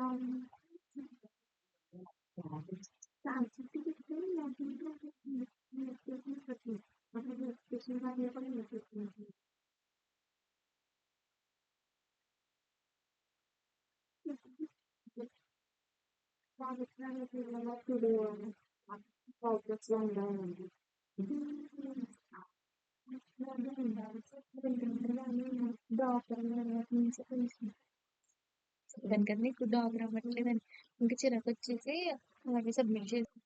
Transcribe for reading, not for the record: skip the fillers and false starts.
అవును. చాట్‌జిపిటికి నోటిఫికేషన్స్ వచ్చినాయి. అసలు నోటిఫికేషన్ రాగానే కూడా నోటిఫికేషన్స్ ప్రాజెక్ట్‌లనేవి టుడే ప్రాజెక్ట్స్‌లో ఉండాలండి. డాక్యుమెంట్ మీన్స్ కొంచెం చెప్పాను కదా! నీకు డాగ్ రావట్లేదని. ఇంక చిరాకొచ్చేసి అలాగే సబ్మిట్ చేశాను.